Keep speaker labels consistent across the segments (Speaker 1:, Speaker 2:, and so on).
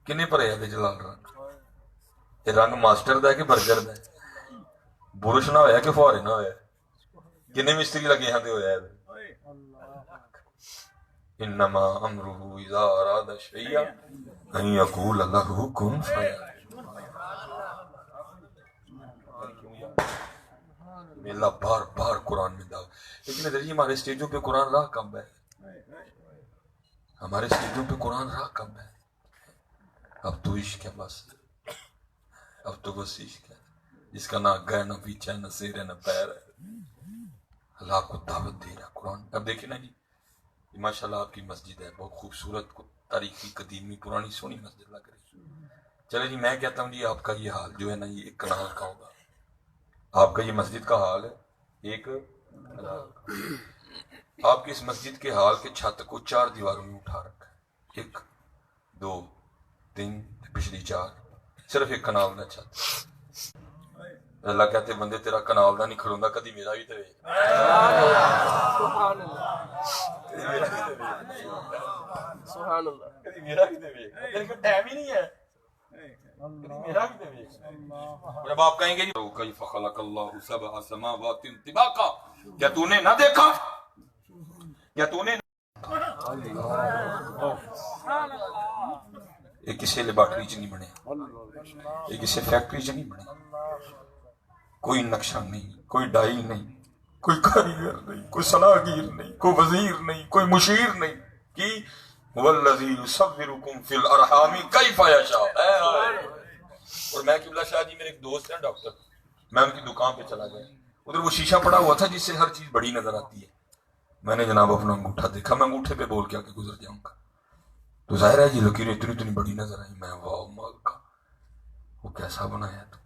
Speaker 1: ਕਿੰਨੇ ਭਰੇ ਇਹਦੇ ਚ ਲਾਲ ਰੰਗ? ਇਹ ਰੰਗ ਮਾਸਟਰ ਦਾ ਕਿ ਬਰਗਰ ਦਾ? ਬੁਰਸ਼ ਨਾ ਹੋਇਆ ਕਿ ਫੁਹਾਰੇ ਨਾ ਹੋਇਆ? ਕਿੰਨੇ ਮਿਸਤਰੀ ਲੱਗੇ ਹਾਂ ਤੇ ਹੋਇਆ ਇਹਦੇ? انما امره اذا اراد شيئا ان يقول له كن فيكون. اللہ بار بار قرآن میں دعوت. لیکن درجی ہمارے اسٹیجوں پہ قرآن راہ کم ہے. ہمارے اسٹیجوں پہ قرآن راہ کم ہے. اب تو عشق ہے بس. اب تو بس عشق ہے جس کا نہ گئے نہ پیچھے نہ سیر ہے نہ پیر ہے. اللہ کو دعوت دے رہا قرآن. اب دیکھیں نا جی ماشاء اللہ آپ کی مسجد ہے بہت خوبصورت تاریخی قدیمی پرانی سونی مسجد لگ رہی. چلے جی میں کہتا ہوں جی آپ کا یہ حال جو ہے نا یہ ایک کنال کا ہوگا. آپ کا یہ مسجد کا حال ہے ایک کنال. آپ کی اس مسجد کے حال کے چھت کو 4 دیواروں میں اٹھا رکھا ہے. 1 2 3 پچھلی 4 صرف ایک کنال کا چھت. اللہ کہتے بندے تیرا کنال دا نہیں کھڑوندا کدی میرا بھی تے ویکھ. سبحان اللہ سبحان اللہ. کدی میرا بھی تے ویکھ. تیرے کو ٹائم ہی نہیں ہے. کدی میرا بھی تے ویکھ. جب آپ کہیں گے جی کیف خلق اللہ 7 سماوات طباقا کیا تو نے نہ دیکھا؟ کیا تو نے یہ کسی لیبارٹری چ نہیں بنے. یہ کسی فیکٹری چ نہیں بنے. کوئی نقشہ نہیں کوئی ڈائی نہیں کوئی کاریگر نہیں کوئی صلاحگیر نہیں کوئی وزیر نہیں کوئی مشیر نہیں. کی والذی یصورکم فی الارحام کیف یشاء. اور میں قبلہ شاہ جی میرے ایک دوست ہیں ڈاکٹر, میں ان کی دکان پہ چلا گیا. ادھر وہ شیشہ پڑا ہوا تھا جس سے ہر چیز بڑی نظر آتی ہے. میں نے جناب اپنا انگوٹھا دیکھا. میں انگوٹھے پہ بول کے آگے گزر جاؤں گا تو ظاہر ہے جی لکیریں اتنی بڑی نظر آئی. میں واہ مال کا وہ کیسا بنایا تو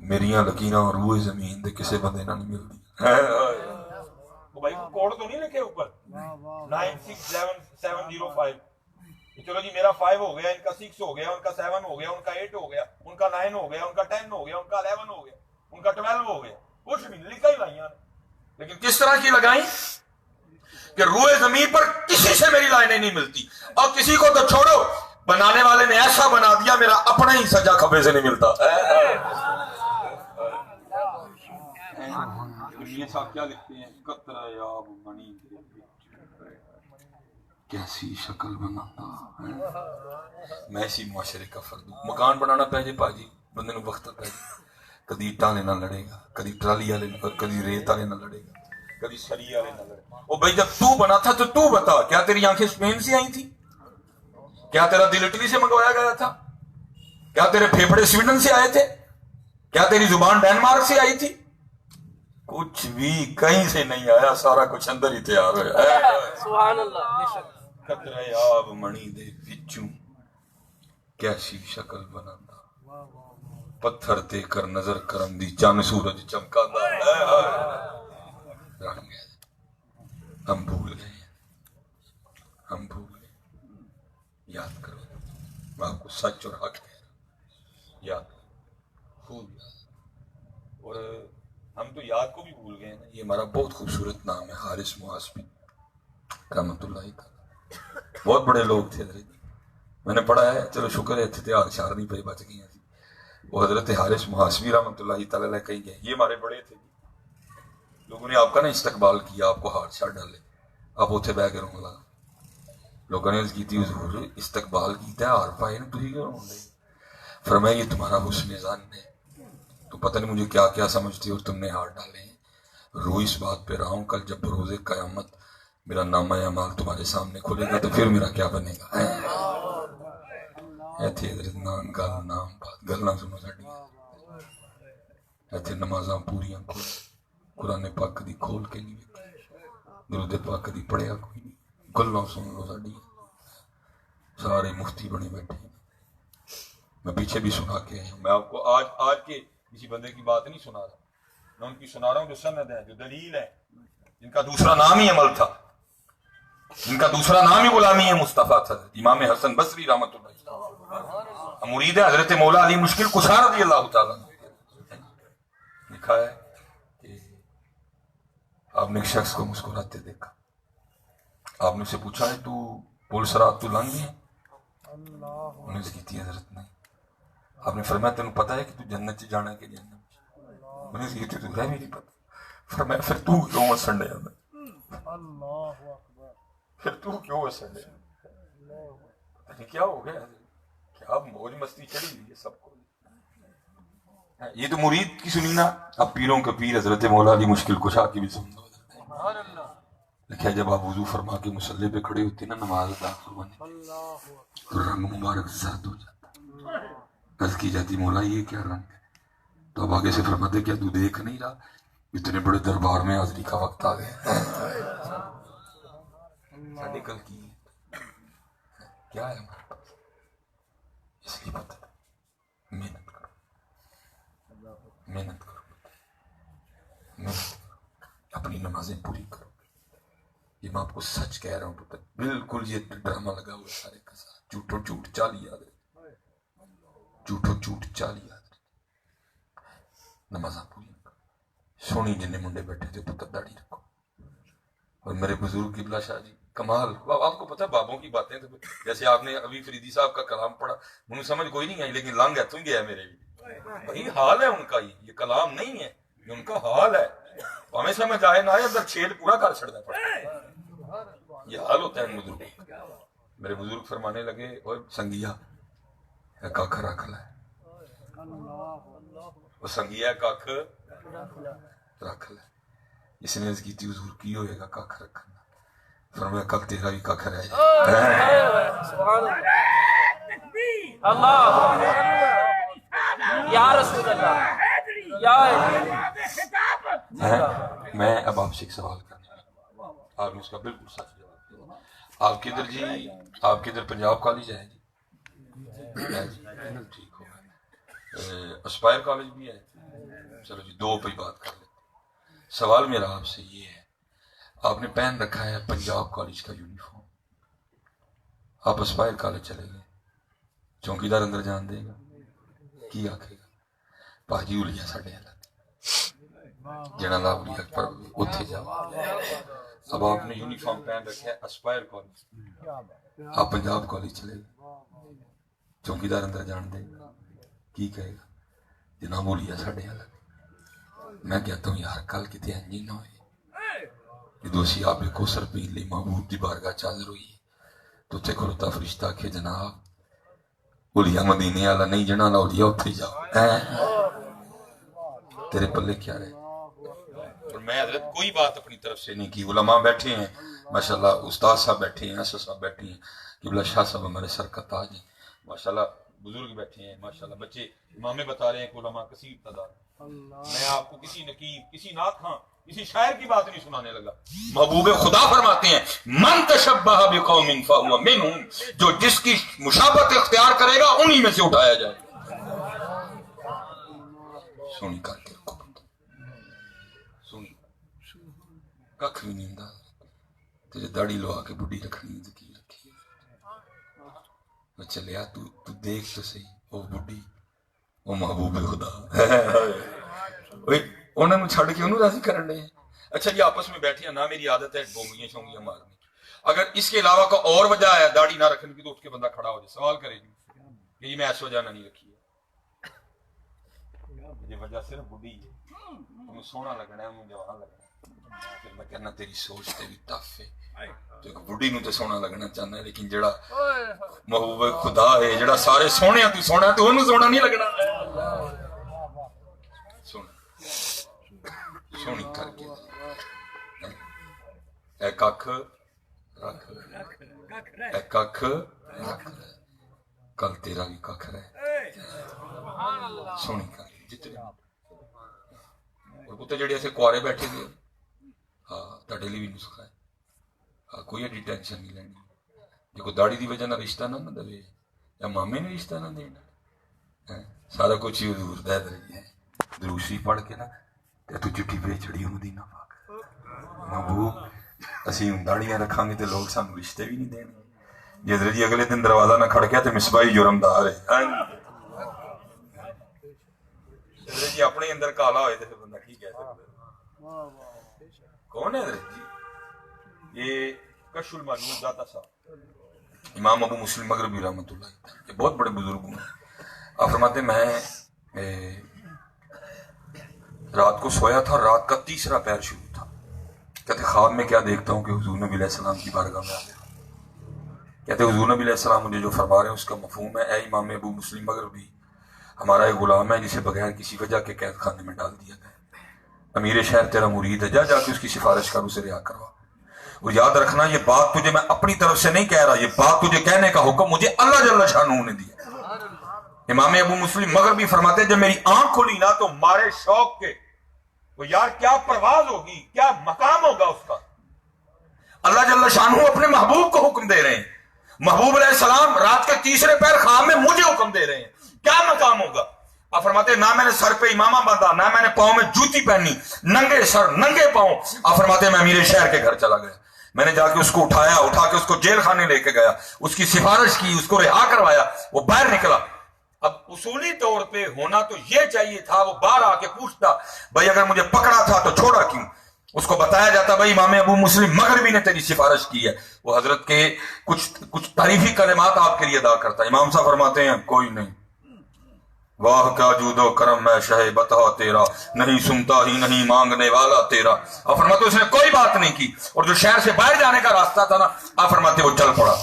Speaker 1: میریاں لکیراں روئے زمین دے کسے بندے نہ نہیں ملتی. وہ بھائی کوڈ تو نہیں لکھے اوپر 967705. چلو جی میرا 5 ہو گیا, ان کا 6 ہو گیا, ان کا 7 ہو گیا, ان کا 8 ہو گیا, ان کا 9 ہو گیا, ان کا 10 ہو گیا, ان کا 11 ہو گیا, ان کا 12 ہو گیا. کچھ نہیں لکھا ہی لائیاں. لیکن کس طرح کی لگائیں کہ روئے زمین پر کسی سے میری لائنیں نہیں ملتی. اور کسی کو تو چھوڑو بنانے والے نے ایسا بنا دیا میرا اپنا ہی سجا کھبے سے نہیں ملتا. یہ صاحب کیا لکھتے ہیں قطرہ یاب منی کیسی شکل بناتا. میں اسی معاشرے کا فرد ہوں. مکان بنانا پہ جے پاجی بندے نو وقت پہ جے. کدی اٹاں نہ لڑے گا, کدی ٹرالی والے, کدی ریت والے نہ لڑے گا, کدی سری والے نہ لڑے گا. او بھائی جب تو بنا تھا تو تو بتا کیا تیری آنکھیں اسپین سے آئی تھی؟ کیا تیرا دل اٹلی سے منگوایا گیا تھا؟ کیا تیرے پھیپھڑے سویڈن سے آئے تھے؟ کیا تیری زبان ڈینمارک سے آئی تھی؟ کچھ بھی کہیں سے نہیں آیا, سارا کچھ اندر ہی تیار ہوا. سبحان اللہ. قطرہ آب منی دے وچوں کیسی شکل بناتا, پتھر تے کر نظر کرم دی چند سورج چمکاتا. ہم بھول گئے, ہم بھول گئے. یاد کرو میں آپ کو سچ اور حق کہہ رہا ہوں. یاد خوب یاد. اور ہم تو یاد کو بھی بھول گئے نا. یہ ہمارا بہت خوبصورت نام ہے حارث محاسبی رحمۃ اللہ تعالی. بہت بڑے لوگ تھے حضرت. میں نے پڑھا ہے, چلو شکر ہے اتہار شار نہیں پہ بچ گئی. وہ حضرت حارث محاسبی رحمۃ اللہ تعالی کہیں گے یہ ہمارے بڑے تھے. لوگوں نے آپ کا نا استقبال کیا, آپ کو ہاتھ شار ڈالے, آپ اتنے بہ کے رون لگا. لوگوں نے عرض کی تھی حضور استقبال کیتا ہے ہار پائے نا تھی کیوں رون لگے؟ فرمایا یہ تمہارا حسن ظن ہے, تو پتہ نہیں مجھے کیا کیا سمجھتی اور تم نے ہاتھ ڈالے ہیں. رو اس بات پہ رہا ہوں کل جب بروز قیامت میرا نامہ اعمال تمہارے سامنے کھلے گا تو پھر میرا کیا بنے گا. ایتھے حضرت نام گل نام بات گلاں سنو ساڈیاں. ایتھے نمازاں پوریاں کھول قرآن پاک دی کھول کے نہیں ویکھی, درود پاک دی پڑھیا کوئی نہیں. گلاں سن لو ساڈیاں. سارے مفتی بنے بیٹھے ہیں. میں پیچھے بھی سنا کے آیا ہوں. میں آپ کو آج کے کسی بندے کی بات نہیں سنا رہا, میں ان کی سنا رہا ہوں جو سند ہے, جو دلیل ہے, جن کا دوسرا نام ہی عمل تھا, جن کا دوسرا نام ہی غلامی ہے مصطفیٰ تھا. امام حسن بصری رحمۃ اللہ مرید ہے حضرت مولا علی مشکل کشا رضی اللہ تعالیٰ. لکھا ہے کہ آپ نے ایک شخص کو مسکراتے دیکھا. آپ نے اسے پوچھا ہے تو پل سرات تو لنگ ہے؟ انہیں اس کی حضرت نہیں. آپ نے فرمایا تینوں پتا ہے کہ تو جنت سے جانا ہے کہ جہنم سے؟ انہیں اس کی تو ہے بھی نہیں پتا. فرمایا پھر تو کیوں وسن ڈیا میں؟ پھر تو کیوں وسن ڈیا؟ پتہ نہیں کیا ہو گیا، کیا موج مستی چڑھی ہوئی ہے سب کو. یہ تو مرید کی سنی نا. اب پیروں کے پیر حضرت مولا علی مشکل کشا کی بھی سن دو. لکھا جب آپ وضو فرما کے مصلی پہ کھڑے ہوتے نا نماز ادا فرمانے تو رنگ مبارک زرد ہو جاتا. عرض کی جاتی مولا یہ کیا رنگ ہے؟ تو اب آگے سے فرماتے کیا تو دیکھ نہیں رہا اتنے بڑے دربار میں حاضری کا وقت آ گیا. کل کی کیا ہے ہمارے پاس؟ اس لیے پتہ محنت کرو، محنت کرو، محنت کرو، اپنی نمازیں پوری کرو. یہ میں آپ کو سچ کہہ رہا ہوں پتہ، بالکل یہ ڈرامہ لگا ہوا سارے کا ساتھ. جھوٹو جھوٹ چالی یاد رہے، جھوٹو جھوٹ چالی یاد رہے. نمازاں پوری کرو. سونی جن منڈے بیٹھے تھے پتہ داڑھی رکھو. اور میرے بزرگ قبلہ شاہ جی کمال. آپ کو پتہ بابوں کی باتیں تو جیسے آپ نے ابھی فریدی صاحب کا کلام پڑھا مجھے سمجھ کوئی نہیں آئی لیکن لنگ ہے تو گیا میرے بھی. وہی حال ہے ان کا، یہ کلام نہیں ہے، یہ ان کا حال ہے. ہمیں سمجھ آئے نہ آئے اندر چھیل پورا کر چھڑنا پڑتا. یہ حال ہوتا ہے بزرگ. میرے بزرگ فرمانے لگے اور سنگیا کاکھ رکھ لے. وہ سنگیا کاکھ رکھ لے. اس نے عرض کی تھی حضور کی ہوئے گا کاکھ رکھنا؟ فرمایا کل تیرا بھی کاکھ رہ جائے.
Speaker 2: اللہ یا رسول اللہ یا
Speaker 1: میں اب آپ سے ایک سوال کرنا ہے، آپ نے اس کا بالکل سچ جواب دیا. آپ کدھر جی؟ آپ کدھر پنجاب کالج ہے جی؟ ٹھیک ہو گیا. اسپائر کالج بھی ہے. چلو جی دو پہ بات کر لیتے. سوال میرا آپ سے یہ ہے، آپ نے پہن رکھا ہے پنجاب کالج کا یونیفارم، آپ اسپائر کالج چلے گئے، چوکیدار اندر جان دے گا؟ کی آکھے گا باجی اولیا ساڈے والا جڑا لا اولیا پر اتھے جاؤ. اب آپ نے یونیفارم پہن رکھا ہے اسپائر کالج، آپ پنجاب کالج چلے گئے، چوکیدار اندر جان دے گا؟ کی کہے گا جناب اولیا ساڈے والا. میں کہتا ہوں یار کل کتے انجی نہ ہوئے دوسی آپ کو سر پی لی محبوب دی بارگاہ چادر ہوئی تو تے کھلوتا فرشتہ کہ جناب اولیا مدینے والا نہیں جنا لا اولیا اتھے جاؤ. تیرے پلے کیا رہے؟ اور میں حضرت کوئی بات اپنی طرف سے نہیں کی. علماء بیٹھے ہیں ماشاءاللہ، استاد صاحب بیٹھے ہیں، اسد صاحب بیٹھے ہیں، قبلہ شاہ صاحب ہمارے سر کا تاج ہیں ماشاءاللہ، بزرگ بیٹھے ہیں ماشاءاللہ، بچے امامے بتا رہے ہیں کہ علماء کثیر تعداد. میں آپ کو کسی نقیب، کسی نعت خواں، کسی شاعر کی بات نہیں سنانے لگا. محبوب خدا فرماتے ہیں من تشبہ بقوم فہو منہم، جو جس کی مشابہت اختیار کرے گا انہی میں سے اٹھایا جائے گا. سونی کر کے رکھو، سونی ککھ بھی نہیں ہوندا. تیرے داڑھی لوا کے بڈھی رکھنی ہے کی رکھی ہے. چلیا تو دیکھ تو صحیح وہ بڈھی وہ محبوب خدا انہوں نے چھڑ کے انہوں راضی کرن لے. اچھا جی آپس میں بیٹھے ہیں، نہ میری عادت ہے گونگیاں شونگیاں مارنی، اگر اس کے علاوہ کا اور وجہ ہے داڑھی نہ رکھنے کی تو اٹھ کے بندہ کھڑا ہو جائے سوال کرے گی کہ یہ میں ایسا وجہ نہیں رکھی ہے. یہ وجہ صرف بڈھی ہے، تمہیں سونا لگنا ہے، انہوں جوان لگنا ہے. پھر میں کہنا تیری سوچ تے بھی ٹف ہے. تو ایک بڈھی نو تے سونا لگنا چاہنا ہے لیکن جڑا محبوب خدا ہے جڑا سارے سونے تو سونا تو انہوں سونا نہیں لگنا. سونی کر کے اے ککھ رکھ لے، اے ککھ رکھ لے، کل تیرا بھی ککھ رہے. سونی کر کے جتنے اور کتے جڑے ایسے کوارے بیٹھے گئے ہاں تاڑے لی بھی نسخہ ہے. ہاں کوئی ایڈی ٹینشن نہیں لینی. جو کوئی داڑھی دی وجہ نہ رشتہ نہ دے یا مامے نے رشتہ نہ دینا، سارا کچھ ہی حضور دے رہی ہے. دروشی پڑھ کے نا تو چٹھی پہ چڑی مدینہ پاک محبوب اسی داڑیاں رکھاں گے تو لوگ سانو رشتے بھی نہیں دینے. جی حضرت جی اگلے دن دروازہ نہ کھڑ گیا تو مصباحی جرمدار ہے. حضرت جی اپنے اندر کالا ہوئے تو بندہ کی کہہ سکتا ہے. کون ہے حضرت جی؟ یہ کشف المعلوم ذاتا صاحب امام ابو مسلم مغربی رحمۃ اللہ علیہ، یہ بہت بڑے بزرگ ہیں. آپ فرماتے میں رات کو سویا تھا، رات کا تیسرا پہر شروع تھا. کہتے خواب میں کیا دیکھتا ہوں کہ حضور نبی علیہ السلام کی بارگاہ میں آ گیا. کہتے حضور نبی علیہ السلام مجھے جو فرما رہے ہیں اس کا مفہوم ہے، اے امام ابو مسلم مغربی، ہمارا ایک غلام ہے جسے بغیر کسی وجہ کے قید خانے میں ڈال دیا گیا. امیر شہر تیرا مرید ہے، جا جا کے اس کی سفارش کر، اسے رہا کروا. اور یاد رکھنا یہ بات تجھے میں اپنی طرف سے نہیں کہہ رہا، یہ بات تجھے کہنے کا حکم مجھے اللہ جل شانہ نے دیا. امام ابو مسلم مغربی فرماتے جب میری آنکھ کھلی نا تو مارے شوق کے وہ یار کیا پرواز ہوگی، کیا مقام ہوگا اس کا. اللہ جل شانہ اپنے محبوب کو حکم دے رہے ہیں. محبوب علیہ السلام رات کے تیسرے پہر خواب میں مجھے حکم دے رہے ہیں، کیا مقام ہوگا. آپ فرماتے نہ میں نے سر پہ امامہ باندھا، نہ میں نے پاؤں میں جوتی پہنی، ننگے سر ننگے پاؤں. آپ فرماتے میں امیر شہر کے گھر چلا گیا. میں نے جا کے اس کو اٹھا کے اس کو جیل خانے لے کے گیا، اس کی سفارش کی، اس کو رہا کروایا. وہ باہر نکلا. اب اصولی طور پہ ہونا تو یہ چاہیے تھا وہ باہر آ کے پوچھتا بھائی اگر مجھے پکڑا تھا تو چھوڑا کیوں. اس کو بتایا جاتا بھائی امام ابو مسلم مغربی نے تیری سفارش کی ہے. وہ حضرت کے کچھ تعریفی کلمات آپ کے لیے ادا کرتا. امام صاحب فرماتے ہیں کوئی نہیں، واہ کیا جود و کرم میں شہ بتا تیرا، نہیں سنتا ہی نہیں مانگنے والا تیرا. آپ فرماتے اس نے کوئی بات نہیں کی. اور جو شہر سے باہر جانے کا راستہ تھا نا، آپ فرماتے وہ چل پڑا.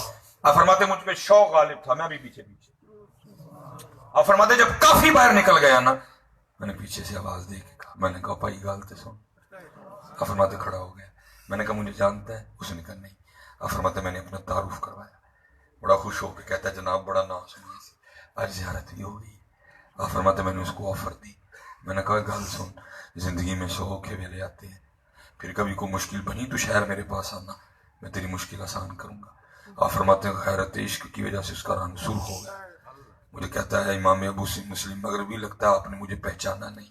Speaker 1: آپ فرماتے مجھ پہ شوق غالب تھا، میں بھی پیچھے. آپ فرماتے جب کافی باہر نکل گیا نا، میں نے پیچھے سے آواز دے کے کہا، میں نے کہا بھائی گالتے سن. آپ فرماتے کھڑا ہو گیا. میں نے کہا مجھے جانتا ہے؟ اس نے کہا نہیں. آپ فرماتے میں نے اپنا تعارف کروایا. بڑا خوش ہو کے کہتا ہے جناب بڑا نام سننے سے آج زیارت بھی ہو گئی. آپ فرماتے میں نے اس کو آفر دی. میں نے کہا گال سن، زندگی میں شوق کے ویلے آتے ہیں، پھر کبھی کوئی مشکل بنی تو شہر میرے پاس آنا، میں تیری مشکل آسان کروں گا. آپ فرماتے ہیں غیرت عشق کی وجہ سے اس کا رنگ سرخ ہو گیا. مجھے کہتا ہے امام ابو مسلم مغربی لگتا ہے آپ نے مجھے پہچانا نہیں.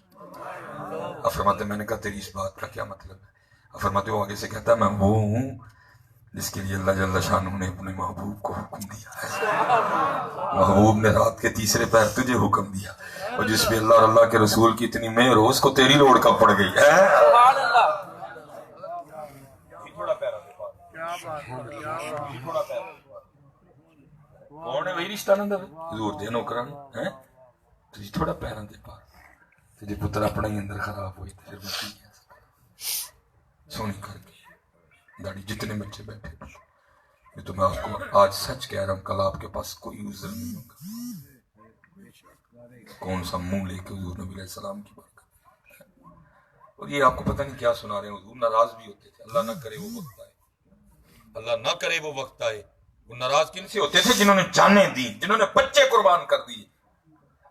Speaker 1: آپ فرماتے میں نے کہا تیری اس بات کا کیا مطلب ہے. آپ فرماتے وہ آگے سے کہتا ہے میں وہ ہوں جس کے لیے اللہ جل شانہ نے اپنے محبوب کو حکم دیا ہے. محبوب نے رات کے تیسرے پہر تجھے حکم دیا، اور جس پہ اللہ اور اللہ کے رسول کی اتنی مہر ہو اس کو تیری لوڑ کب پڑ گئی ہے. کون ہے وہی رشتہ نہ دے حضور دے نوکراں ہیں تجھے تھوڑا پیراں دے پار تجھے پتر اپنا ہی اندر خراب ہوئی پھر میں کی کیا سونی کر کے داڑھی جتنے بچے بیٹھے یہ تو میں آپ کو آج سچ کہہ رہا ہوں، کل آپ کے پاس کوئی عذر نہیں ہوگا. کون سا منہ لے کے حضور نبی علیہ السلام کی برکت. اور یہ آپ کو پتہ نہیں کیا سنا رہے ہیں. حضور ناراض بھی ہوتے تھے. اللہ نہ کرے وہ وقت آئے، اللہ نہ کرے وہ وقت آئے. وہ ناراض کن سے ہوتے تھے؟ جنہوں نے جانیں دی، جنہوں نے بچے قربان کر دیے.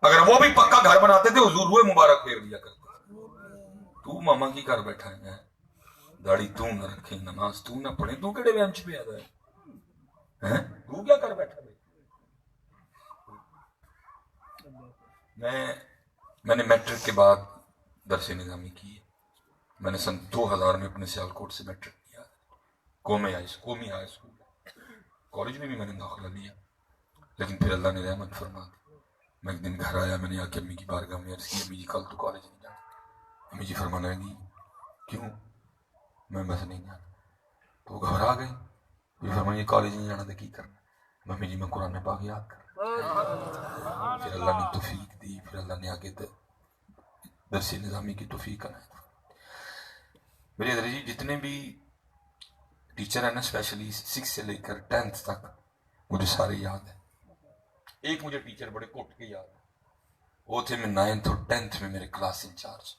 Speaker 1: اگر وہ بھی پکا گھر بناتے تھے حضور روئے مبارک پھیر دیا کرتے. تو ماما کی گھر بیٹھا ہے، داڑھی تو نہ رکھے، نماز تو نہ پڑھے، تو کیڑے بینچ پہ آ رہا ہے؟ تو کیا کر بیٹھا؟ میں نے میٹرک کے بعد درس نظامی کی ہے. میں نے سن 2000 میں اپنے سیالکوٹ سے میٹرک کیا، قومی ہائی اسکول. کالج میں بھی میں نے داخلہ لیا، لیکن پھر اللہ نے رحمت فرما دی. میں ایک دن گھر آیا، میں نے آ کے امی کی بارگاہ میں عرض کی امی جی کل تو کالج نہیں جانا. امی جی فرمانے لگی کیوں؟ میں بس نہیں جانا. تو وہ گھبرا گئی. یہ فرمایا کالج نہیں جانا تو کی کرنا؟ ممی جی میں قرآن پاک یاد کر. پھر اللہ نے توفیق دی، پھر اللہ نے آگے درس نظامی کی توفیق عنایت. میرے حضرت جی جتنے بھی ٹیچر ہیں نا، اسپیشلی 6 سے لے کر 10th تک مجھے سارے یاد ہیں. ایک مجھے ٹیچر بڑے کوٹ کے یاد ہے، وہ تھے میں 9th اور 10th میں میرے کلاس انچارج.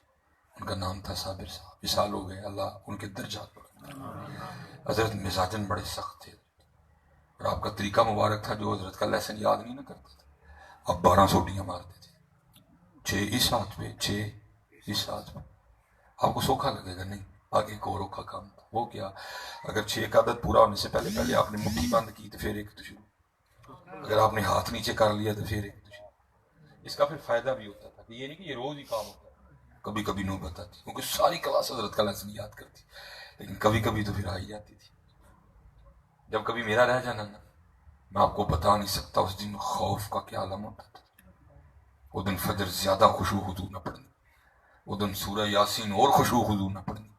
Speaker 1: ان کا نام تھا صابر صاحب. وصال ہو گئے، اللہ ان کے درجات بلند. حضرت مزاجن بڑے سخت تھے، اور آپ کا طریقہ مبارک تھا جو حضرت کا لیسن یاد نہیں نہ کرتا تھا، اب 12 سوٹیاں مارتے تھے. 6 اس ہاتھ پہ 6 اس ہاتھ پہ. آپ کو سوکھا لگے گا نہیں، آگے ایک اور کا کام تھا. وہ کیا؟ اگر 6 کا عدد پورا ہونے سے پہلے آپ نے مٹھی بند کی تو پھر ایک تو شروع، اگر آپ نے ہاتھ نیچے کر لیا تو پھر ایک تو شروع. اس کا پھر فائدہ بھی ہوتا تھا کہ یہ نہیں کہ یہ روز ہی کام ہوتا ہے، کبھی کبھی نو بتاتی کیونکہ ساری کلاس حضرت کا لیسن یاد کرتی، لیکن کبھی کبھی تو پھر آ ہی جاتی تھی. جب کبھی میرا رہ جانا نا، میں آپ کو بتا نہیں سکتا اس دن خوف کا کیا عالم ہوتا تھا. وہ دن فجر زیادہ خشوع خضوع نہ پڑھنی، وہ دن سورہ یاسین اور خشوع خضوع نہ پڑھنی،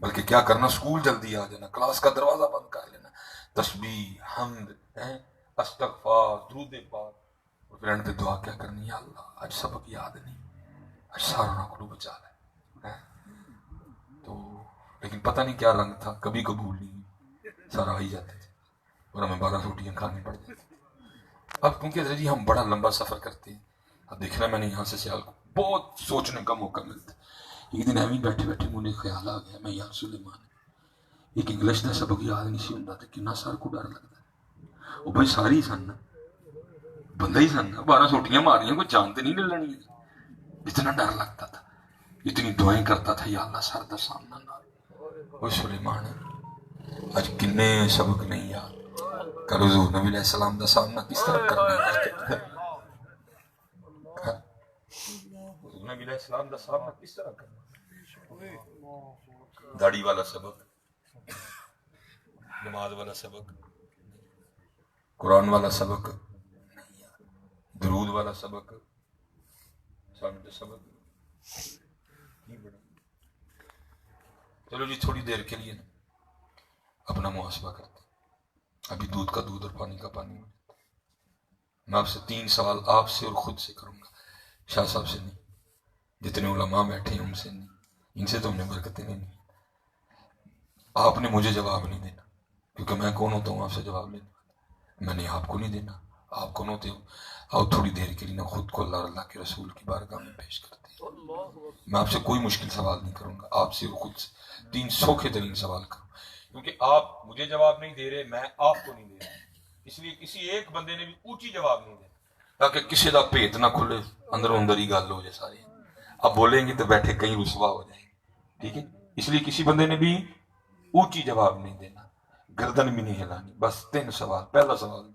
Speaker 1: بلکہ کیا کرنا، اسکول جلدی آ جانا، کلاس کا دروازہ بند کر لینا، تسبیح، حمد، استغفار، درود پاک، اور پھر انت دعا کیا کرنی؟ یا اللہ آج سبق یاد نہیں، آج سارا کو بچا لے. تو لیکن پتہ نہیں کیا رنگ تھا، کبھی قبول نہیں، سارا آ ہی جاتے تھے اور ہمیں 12 روٹیاں کھانی پڑتی تھی. اب کیونکہ حضرت جی ہم بڑا لمبا سفر کرتے ہیں. اب دیکھنا میں نے یہاں سے سیال کو بہت سوچنے کا موقع ملتا. ایک دن ایویں بیٹھے بیٹھے مجھے خیال آ گیا میں یار سلیمان ایک انگلش کا سبق یاد نہیں سی ہوندا تے کنا سر کو ڈر لگتا. وہ بھائی ساری ہی سن بندہ ہی سن 12 سوٹیاں ماریاں کوئی جان تے نہیں لینی. اتنا ڈر لگتا تھا، اتنی دعائیں کرتا تھا یا اللہ سر دا سامنا نہ. وہ سلیمان آج کنے سبق نہیں یاد کر حضور نبی علیہ السلام دا سامنا کس طرح کرنا ہے. حضور نبی علیہ السلام دا سامنا کس طرح کرنا. داڑھی والا سبق، نماز والا سبق، قرآن والا سبق، درود والا سبق، سامنے سبق. چلو جی تھوڑی دیر کے لیے اپنا محاسبہ کرتے. ابھی دودھ کا دودھ اور پانی کا پانی. میں آپ سے 3 سوال آپ سے اور خود سے کروں گا، شاہ صاحب سے نہیں، جتنے علماء بیٹھے ہیں ان سے نہیں، ان سے تو ہم نے برکتیں نہیں. آپ نے مجھے جواب نہیں دینا کیونکہ میں کون ہوتا ہوں آپ سے جواب لینا. میں نے آپ کو نہیں دینا، آپ کون ہوتے ہو. آپ تھوڑی دیر کے لیے نہ خود کو اللہ اور اللہ کے رسول کی بارگاہ میں پیش کرتے ہیں. میں آپ سے کوئی مشکل سوال نہیں کروں گا، آپ سے اور خود سے 3 سوکھے ترین سوال کروں. کیونکہ آپ مجھے جواب نہیں دے رہے، میں آپ کو نہیں دے رہا، اس لیے کسی ایک بندے نے بھی اونچی جواب نہیں دینا تاکہ کسی کا پیت نہ کھلے، اندروں اندر ہی گل ہو جائے ساری. اب بولیں گے تو بیٹھے کہیں رسوا ہو جائیں گے، ٹھیک ہے. اس لیے کسی بندے نے بھی اونچی جواب نہیں دینا، گردن بھی نہیں ہلانی. بس 3 سوال. پہلا سوال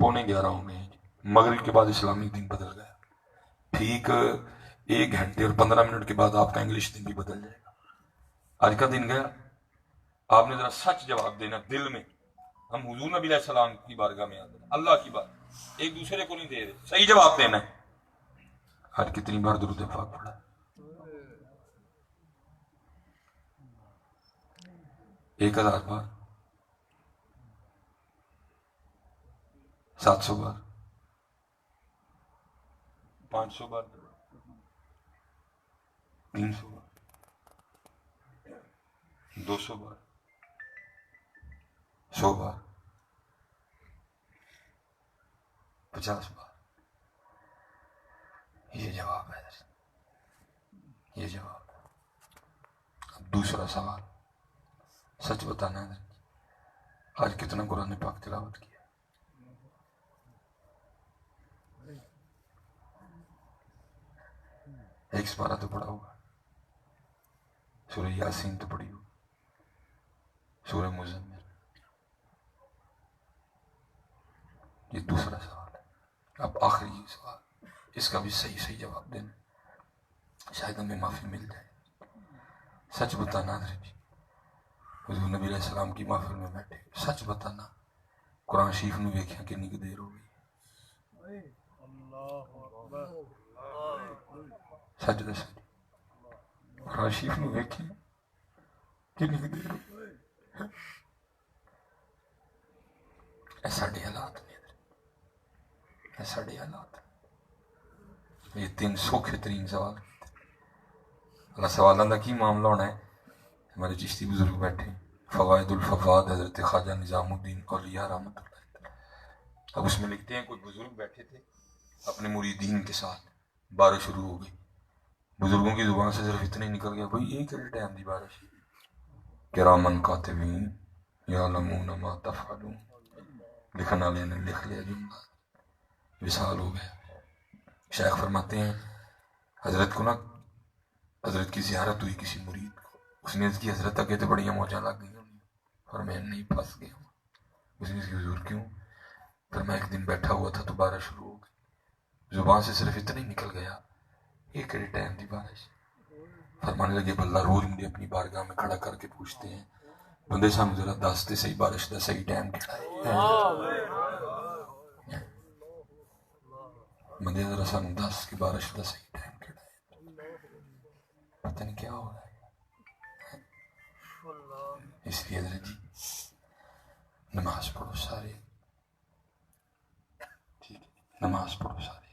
Speaker 1: 11:15 ہو گئے، مغرب کے بعد اسلامی دن بدل گیا. ٹھیک 1 گھنٹے اور 15 منٹ کے بعد آپ کا انگلش دن بھی بدل جائے گا. آج کا دن گیا، آپ نے ذرا سچ جواب دینا دل میں. ہم حضور نبی علیہ السلام کی بارگاہ میں آتے ہیں، اللہ کی بات، ایک دوسرے کو نہیں دے رہے، صحیح جواب دینا ہے. آج کتنی بار درود پاک پڑھا؟ 1000 بار، 700 بار، 500 بار، 300 بار، 200 بار، 100 بار، 50 بار. یہ جواب ہے، یہ جواب ہے. اب دوسرا سوال، سچ بتانا ہے آج کتنا قرآن پاک تلاوت کیا؟ ایک سپارہ تو پڑھا ہوگا، سورہ یاسین تو پڑھی ہوگی، سورہ مزمل. یہ دوسرا سوال ہے. اب آخری سوال، اس کا بھی صحیح جواب دینا، شاید ہمیں معافی مل جائے. سچ بتانا حضرت جی، حضور نبی علیہ السلام کی محفل میں بیٹھے، سچ بتانا قرآن شریف نو ویکھیا کنی کی دیر ہو گئی؟ سچ دس جی، قرآن شریف نو ویکھیا کنی کی دیر ہو گئی؟ اے ساڈے حالات نے، اے ساڈے حالات. یہ 3 سوکھے ترین سوال. اللہ سوالوں کا کی معاملہ ہونا ہے. ہمارے چشتی بزرگ بیٹھے، فوائد الفواد حضرت خواجہ نظام الدین اولیاء رحمۃ اللہ. اب اس میں لکھتے ہیں کوئی بزرگ بیٹھے تھے اپنے مریدین کے ساتھ، بارش شروع ہو گئی. بزرگوں کی زبان سے صرف اتنا ہی نکل گیا، بھائی یہ کیسے ٹائم دی بارش؟ کرامن کاتبین یعلمون ما تفعلون، لکھنے والے نے لکھ لیا جملہ، وصال ہو گیا. شیخ فرماتے ہیں حضرت کو نا، حضرت کی زیارت ہوئی کسی مرید کو. اس نے اس کی حضرت آگے تو بڑی موجاں لگ گئی اور میں نہیں پھنس گیا ہوں. اس نے اس کی حضور کیوں؟ پھر میں ایک دن بیٹھا ہوا تھا تو بارش شروع ہو گئی، زبان سے صرف اتنا ہی نکل گیا، یہ کڑے ٹائم دی بارش؟ فرمانے لگے بلّہ روز مجھے اپنی بارگاہ میں کھڑا کر کے پوچھتے ہیں، بندے سامنے ذرا دستے صحیح بارش کا صحیح ٹائم کہڑا ہے؟ بندے ذرا سانو دس کہ بارش کا صحیح ٹائم کہڑا ہے؟ پتہ نہیں کیا ہو رہا ہے. اس لیے حضرت جی نماز پڑھو سارے ٹھیک ہے نماز پڑھو سارے